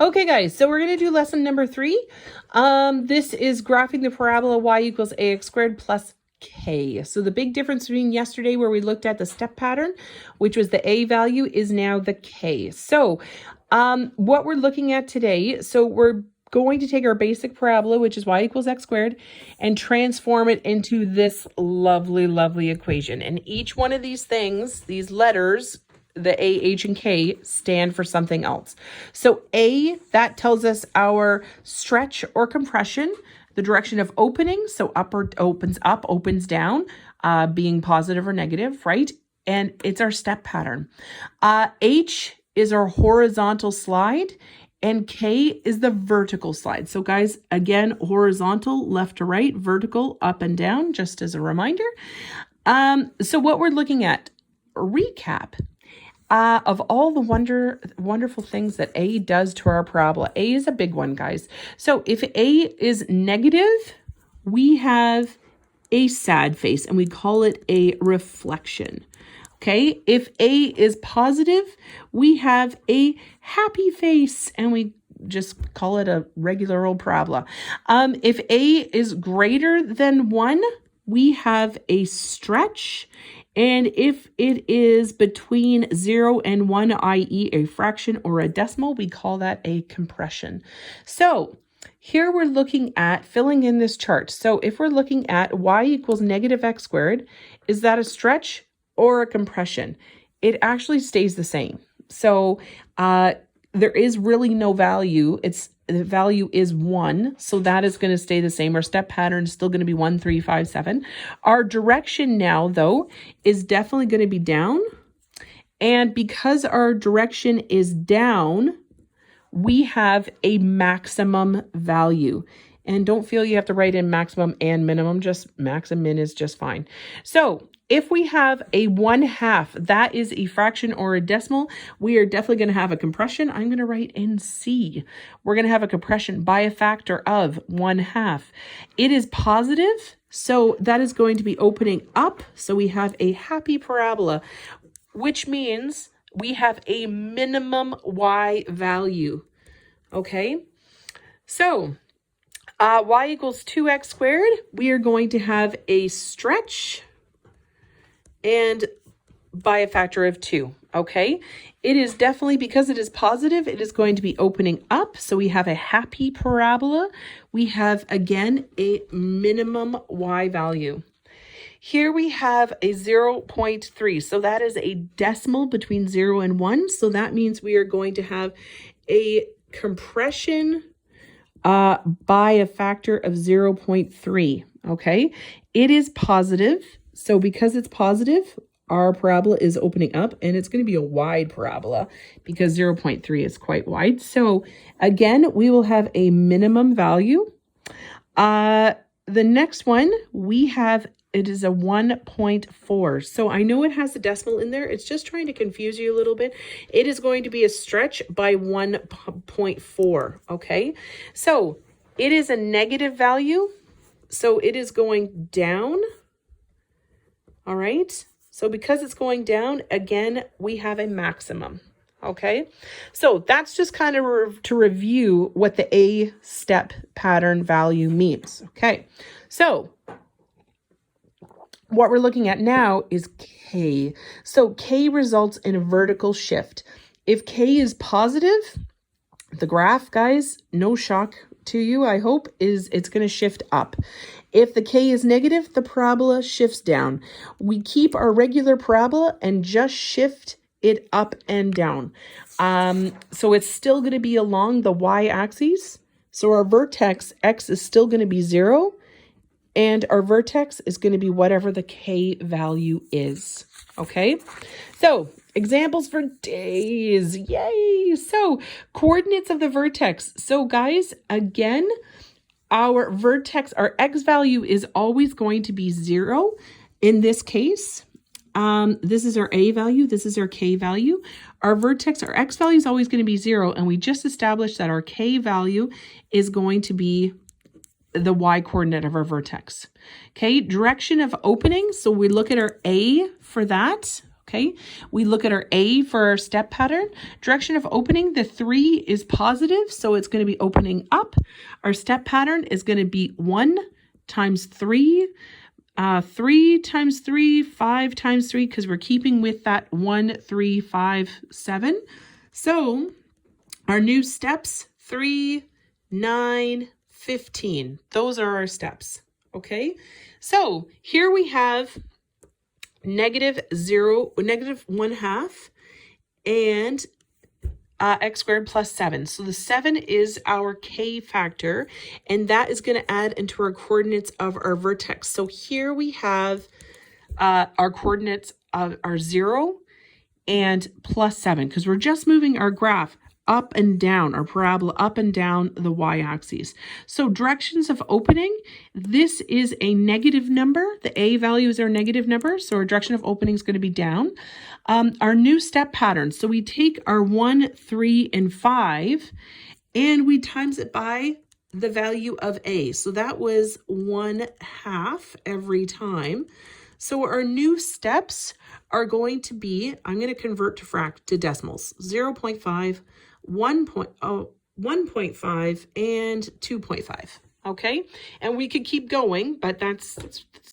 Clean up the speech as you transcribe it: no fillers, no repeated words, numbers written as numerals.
Okay, guys, so we're going to do lesson number 3. This is graphing the parabola y equals ax squared plus k. So the big difference between yesterday where we looked at the step pattern, which was the a value, is now the k. So what we're looking at today, so we're going to take our basic parabola, which is y equals x squared, and transform it into this lovely, lovely equation. And each one of these things, these letters, the A, H, and K, stand for something else. So A, that tells us our stretch or compression, the direction of opening, so up or opens up, opens down, being positive or negative, right? And it's our step pattern. H is our horizontal slide, and K is the vertical slide. So guys, again, horizontal, left to right, vertical, up and down, just as a reminder. So what we're looking at, recap. Of all the wonderful things that A does to our parabola, A is a big one, guys. So if A is negative, we have a sad face, and we call it a reflection. Okay, if A is positive, we have a happy face, and we just call it a regular old parabola. If A is greater than 1, we have a stretch. And if it is between 0 and 1, i.e. a fraction or a decimal, we call that a compression. So here we're looking at filling in this chart. So if we're looking at y equals negative x squared, is that a stretch or a compression? It actually stays the same. So there is really no value. The value is 1, so that is going to stay the same. Our step pattern is still going to be 1, 3, 5, 7. Our direction now, though, is definitely going to be down. And because our direction is down, we have a maximum value. And don't feel you have to write in maximum and minimum, just max and min is just fine. So if we have a 1/2, that is a fraction or a decimal, we are definitely going to have a compression. I'm going to write in C. We're going to have a compression by a factor of 1/2. It is positive, so that is going to be opening up. So we have a happy parabola, which means we have a minimum y value. Okay, so y equals 2x squared, we are going to have a stretch and by a factor of 2, okay? It is definitely, because it is positive, it is going to be opening up. So we have a happy parabola. We have, again, a minimum y value. Here we have a 0.3. So that is a decimal between 0 and 1. So that means we are going to have a compression by a factor of 0.3, okay? It is positive. So because it's positive, our parabola is opening up, and it's going to be a wide parabola because 0.3 is quite wide. So again, we will have a minimum value. The next one we have, it is a 1.4. So I know it has a decimal in there. It's just trying to confuse you a little bit. It is going to be a stretch by 1.4, okay? So it is a negative value. So it is going down. All right, so because it's going down, again, we have a maximum, okay? So that's just kind of to review what the A step pattern value means, okay? So what we're looking at now is K. So K results in a vertical shift. If K is positive, the graph, guys, no shock to you, I hope, is it's going to shift up. If the K is negative, the parabola shifts down. We keep our regular parabola and just shift it up and down. So it's still going to be along the y-axis. So our vertex X is still going to be 0, and our vertex is going to be whatever the K value is. Okay, so examples for days. Yay! So coordinates of the vertex. So guys, again, our vertex, our X value is always going to be 0. In this case, this is our A value. This is our K value. Our vertex, our X value is always going to be 0. And we just established that our K value is going to be the Y coordinate of our vertex. Okay, direction of opening. So we look at our A for that. Okay, we look at our A for our step pattern. Direction of opening, the 3 is positive, so it's going to be opening up. Our step pattern is going to be 1 times 3, 3 times 3, 5 times 3, because we're keeping with that 1, 3, 5, 7. So our new steps, 3, 9, 15. Those are our steps. Okay, so here we have negative 1/2, and x squared plus 7. So the 7 is our k factor, and that is going to add into our coordinates of our vertex. So here we have our coordinates of our 0 and plus 7, because we're just moving our graph up and down, our parabola up and down the y-axis. So directions of opening, this is a negative number. The a value is our negative number, so our direction of opening is going to be down. Our new step pattern, so we take our 1, 3, and 5, and we times it by the value of a. So that was 1/2 every time. So our new steps are going to be, I'm going to convert to decimals, 0.5, 1.5, and 2.5. Okay, and we could keep going, but that's